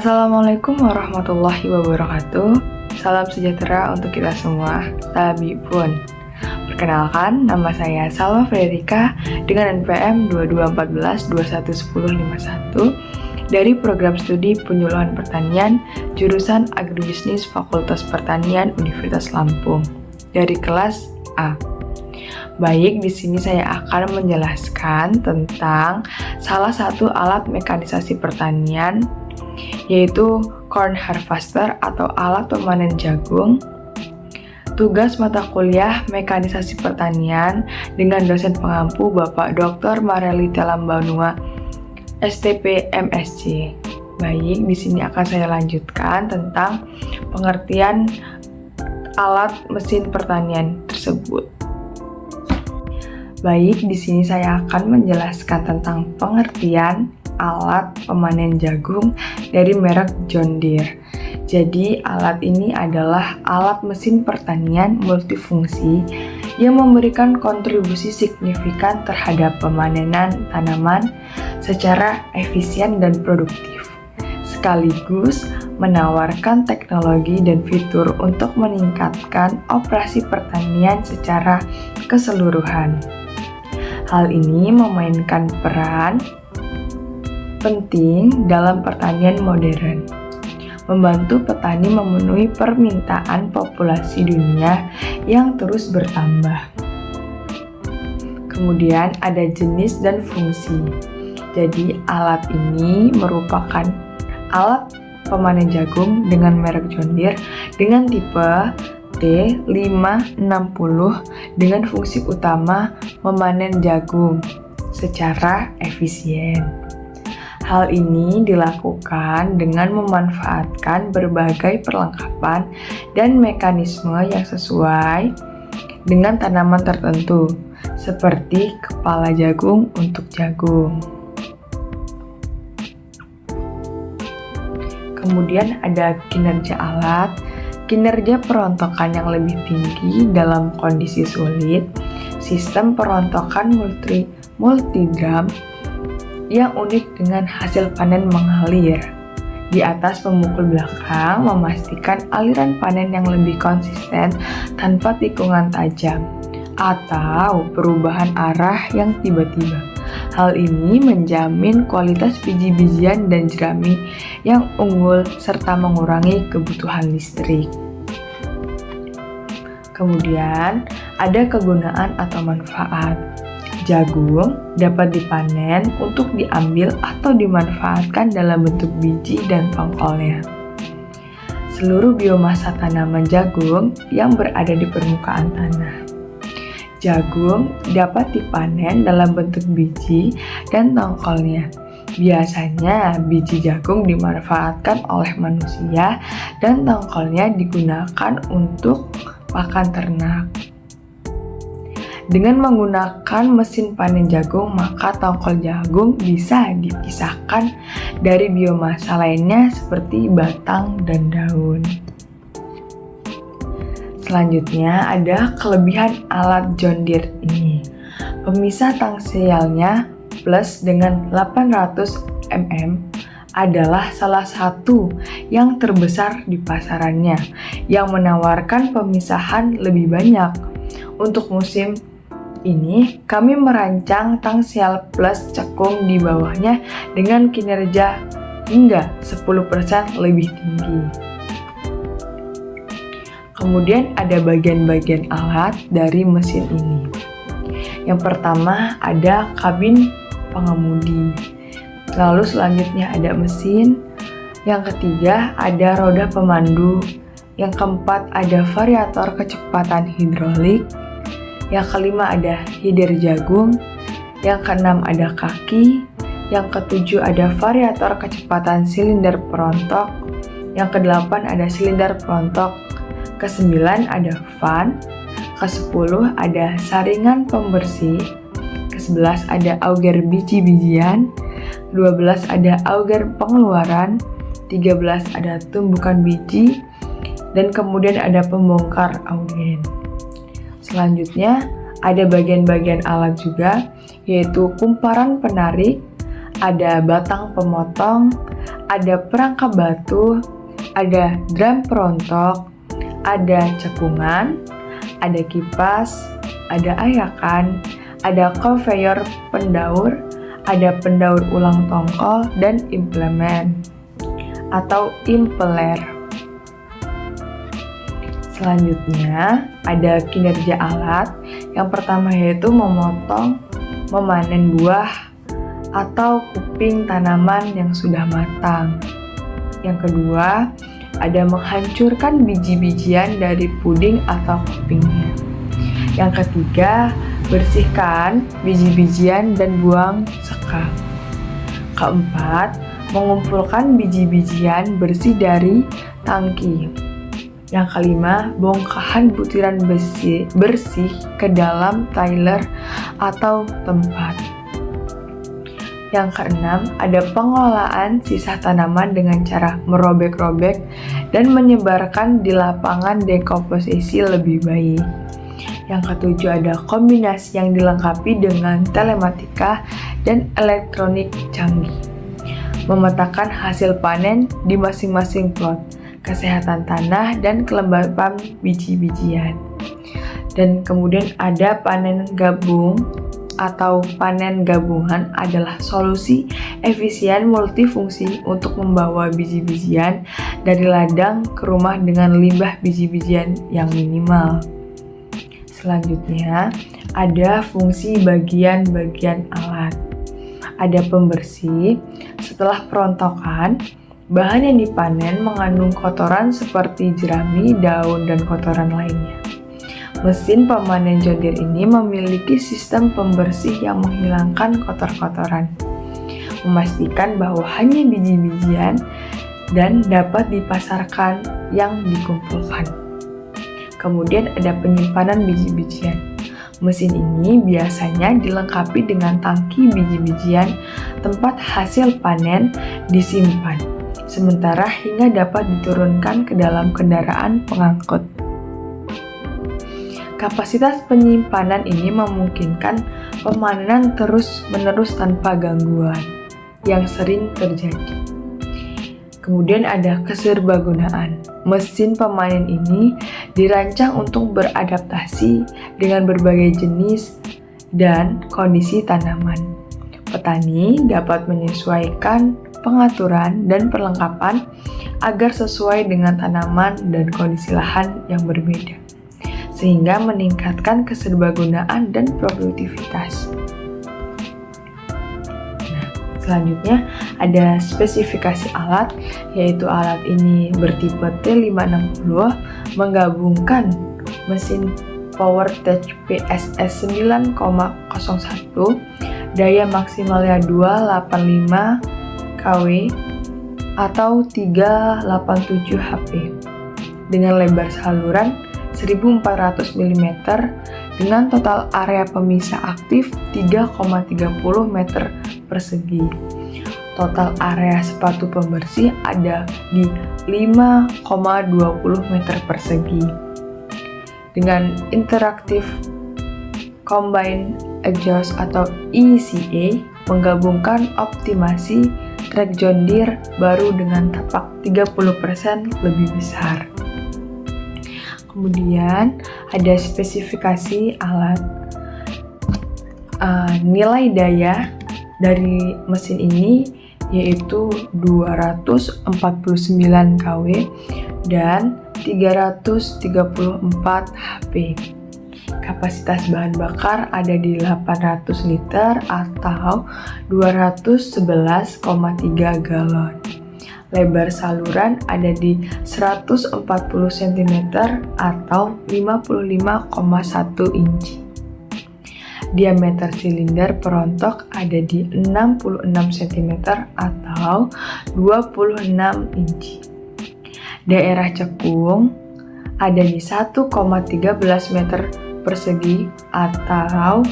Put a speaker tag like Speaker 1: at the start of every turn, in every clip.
Speaker 1: Assalamualaikum warahmatullahi wabarakatuh. Salam sejahtera untuk kita semua. Tabibun. Perkenalkan, nama saya Salma Frederika dengan NPM 2214211051 dari Program Studi Penyuluhan Pertanian jurusan Agribisnis Fakultas Pertanian Universitas Lampung dari kelas A. Baik, di sini saya akan menjelaskan tentang salah satu alat mekanisasi pertanian, yaitu corn harvester atau alat pemanen jagung. Tugas mata kuliah Mekanisasi Pertanian dengan dosen pengampu Bapak Dr. Marelita Lambanua, STP MSc. Baik, di sini akan saya lanjutkan tentang pengertian alat mesin pertanian tersebut. Baik, di sini saya akan menjelaskan tentang pengertian alat pemanen jagung dari merek John Deere. Jadi, alat ini adalah alat mesin pertanian multifungsi yang memberikan kontribusi signifikan terhadap pemanenan tanaman secara efisien dan produktif, sekaligus menawarkan teknologi dan fitur untuk meningkatkan operasi pertanian secara keseluruhan. Hal ini memainkan peran penting dalam pertanian modern, membantu petani memenuhi permintaan populasi dunia yang terus bertambah. Kemudian ada jenis dan fungsi. Jadi alat ini merupakan alat pemanen jagung dengan merek John Deere dengan tipe T560 dengan fungsi utama memanen jagung secara efisien. Hal ini dilakukan dengan memanfaatkan berbagai perlengkapan dan mekanisme yang sesuai dengan tanaman tertentu, seperti kepala jagung untuk jagung. Kemudian ada kinerja alat. Kinerja perontokan yang lebih tinggi dalam kondisi sulit, sistem perontokan multidrum yang unik dengan hasil panen mengalir di atas pemukul belakang, memastikan aliran panen yang lebih konsisten tanpa tikungan tajam atau perubahan arah yang tiba-tiba. Hal ini menjamin kualitas biji-bijian dan jerami yang unggul serta mengurangi kebutuhan listrik. Kemudian ada kegunaan atau manfaat. Jagung dapat dipanen untuk diambil atau dimanfaatkan dalam bentuk biji dan tongkolnya. Seluruh biomasa tanaman jagung yang berada di permukaan tanah. Jagung dapat dipanen dalam bentuk biji dan tongkolnya. Biasanya biji jagung dimanfaatkan oleh manusia dan tongkolnya digunakan untuk pakan ternak. Dengan menggunakan mesin panen jagung, maka tongkol jagung bisa dipisahkan dari biomasa lainnya seperti batang dan daun. Selanjutnya ada kelebihan alat John Deere ini. Pemisah tangsialnya plus dengan 800 mm adalah salah satu yang terbesar di pasarannya yang menawarkan pemisahan lebih banyak. Untuk musim ini, kami merancang tangsial plus cekung di bawahnya dengan kinerja hingga 10% lebih tinggi. Kemudian ada bagian-bagian alat dari mesin ini. Yang pertama ada kabin pengemudi. Lalu selanjutnya ada mesin. Yang ketiga ada roda pemandu. Yang keempat ada variator kecepatan hidrolik. Yang kelima ada hider jagung. Yang keenam ada kaki. Yang ketujuh ada variator kecepatan silinder perontok. Yang kedelapan ada silinder perontok. Kesembilan ada fan. Kesepuluh ada saringan pembersih. Kesebelas ada auger biji-bijian. 12 ada auger pengeluaran. 13 ada tumbukan biji. Dan kemudian ada pembongkar augen. Selanjutnya, ada bagian-bagian alat juga, yaitu kumparan penarik, ada batang pemotong, ada perangkap batu, ada drum perontok, ada cekungan, ada kipas, ada ayakan, ada konveyor pendaur, ada pendaur ulang tongkol, dan implemen atau impeller. Selanjutnya, ada kinerja alat. Yang pertama yaitu memotong, memanen buah, atau kuping tanaman yang sudah matang. Yang kedua, ada menghancurkan biji-bijian dari puding atau kupingnya. Yang ketiga, bersihkan biji-bijian dan buang sekam. Keempat, mengumpulkan biji-bijian bersih dari tangki. Yang kelima, bongkahan butiran bersih ke dalam trailer atau tempat. Yang keenam, ada pengelolaan sisa tanaman dengan cara merobek-robek dan menyebarkan di lapangan dekomposisi lebih baik. Yang ketujuh, ada kombinasi yang dilengkapi dengan telematika dan elektronik canggih. Memetakan hasil panen di masing-masing plot, kesehatan tanah, dan kelembapan biji-bijian. Dan kemudian ada panen gabung atau panen gabungan adalah solusi efisien multifungsi untuk membawa biji-bijian dari ladang ke rumah dengan limbah biji-bijian yang minimal. Selanjutnya, ada fungsi bagian-bagian alat. Ada pembersih. Setelah perontokan, bahan yang dipanen mengandung kotoran seperti jerami, daun, dan kotoran lainnya. Mesin pemanen John Deere ini memiliki sistem pembersih yang menghilangkan kotor-kotoran, memastikan bahwa hanya biji-bijian dan dapat dipasarkan yang dikumpulkan. Kemudian ada penyimpanan biji-bijian. Mesin ini biasanya dilengkapi dengan tangki biji-bijian, tempat hasil panen disimpan, sementara hingga dapat diturunkan ke dalam kendaraan pengangkut. Kapasitas penyimpanan ini memungkinkan pemanenan terus-menerus tanpa gangguan yang sering terjadi. Kemudian ada keserbagunaan. Mesin pemanen ini dirancang untuk beradaptasi dengan berbagai jenis dan kondisi tanaman. Petani dapat menyesuaikan pengaturan dan perlengkapan agar sesuai dengan tanaman dan kondisi lahan yang berbeda, sehingga meningkatkan keserbagunaan dan produktivitas. Selanjutnya ada spesifikasi alat, yaitu alat ini bertipe T560 menggabungkan mesin PowerTech PSS 9,01, daya maksimalnya 285 kW atau 387 HP dengan lebar saluran 1400 mm dengan total area pemisah aktif 3,30 meter persegi. Total area sepatu pembersih ada di 5,20 meter persegi. Dengan Interactive Combine Exhaust atau ECA menggabungkan optimasi trek John Deere baru dengan tapak 30% lebih besar. Kemudian ada spesifikasi alat. Nilai daya dari mesin ini yaitu 249 kW dan 334 HP. Kapasitas bahan bakar ada di 800 liter atau 211,3 galon. Lebar saluran ada di 140 cm atau 55,1 inci. Diameter silinder perontok ada di 66 cm atau 26 inci. Daerah cekung ada di 1,13 meter persegi atau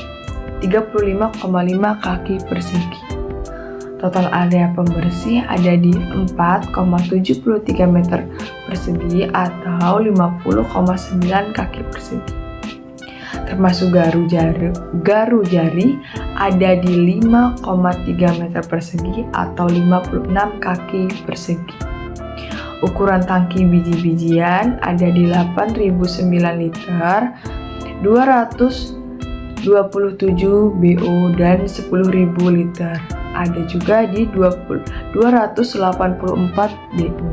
Speaker 1: 35,5 kaki persegi. Total area pembersih ada di 4,73 meter persegi atau 50,9 kaki persegi. Termasuk garu jari ada di 5,3 meter persegi atau 56 kaki persegi. Ukuran tangki biji-bijian ada di 8.009 liter, 227 BO dan 10.000 liter. Ada juga di 284 BO.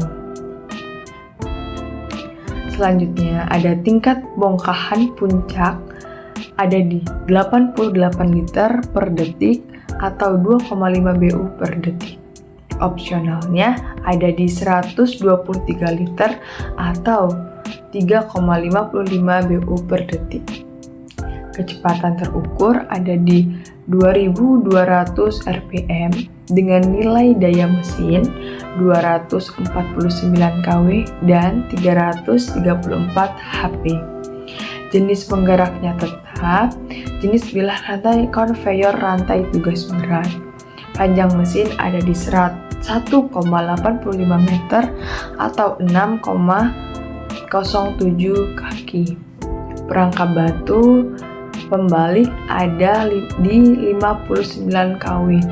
Speaker 1: Selanjutnya ada tingkat bongkahan puncak ada di 88 liter per detik atau 2,5 BU per detik. Opsionalnya ada di 123 liter atau 3,55 BU per detik. Kecepatan terukur ada di 2200 rpm dengan nilai daya mesin 249 kW dan 334 HP. Jenis penggeraknya tetap, jenis bilah rantai konveyor rantai tugas berat. Panjang mesin ada di 1,85 meter atau 6,07 kaki. Perangkap batu pembalik ada di 59 kW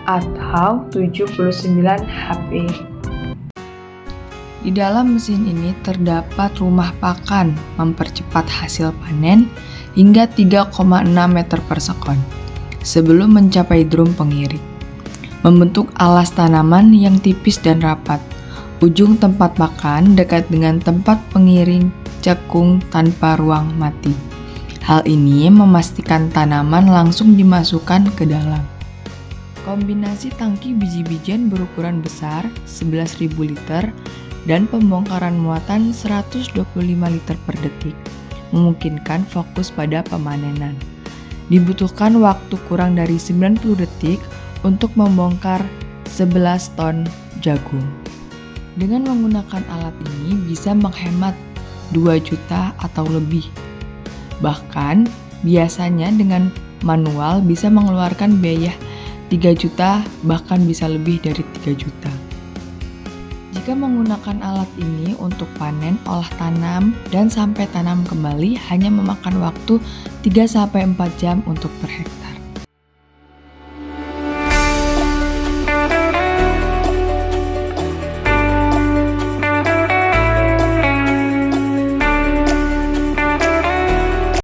Speaker 1: atau 79 HP. Di dalam mesin ini terdapat rumah pakan mempercepat hasil panen hingga 3,6 meter per sekon sebelum mencapai drum pengiring. Membentuk alas tanaman yang tipis dan rapat. Ujung tempat pakan dekat dengan tempat pengiring cekung tanpa ruang mati. Hal ini memastikan tanaman langsung dimasukkan ke dalam. Kombinasi tangki biji-bijian berukuran besar 11.000 liter dan pembongkaran muatan 125 liter per detik memungkinkan fokus pada pemanenan. Dibutuhkan waktu kurang dari 90 detik untuk membongkar 11 ton jagung. Dengan menggunakan alat ini bisa menghemat 2 juta atau lebih. Bahkan biasanya dengan manual bisa mengeluarkan biaya 3 juta bahkan bisa lebih dari 3 juta. Jika menggunakan alat ini untuk panen, olah tanam, dan sampai tanam kembali hanya memakan waktu 3-4 jam untuk per hektar.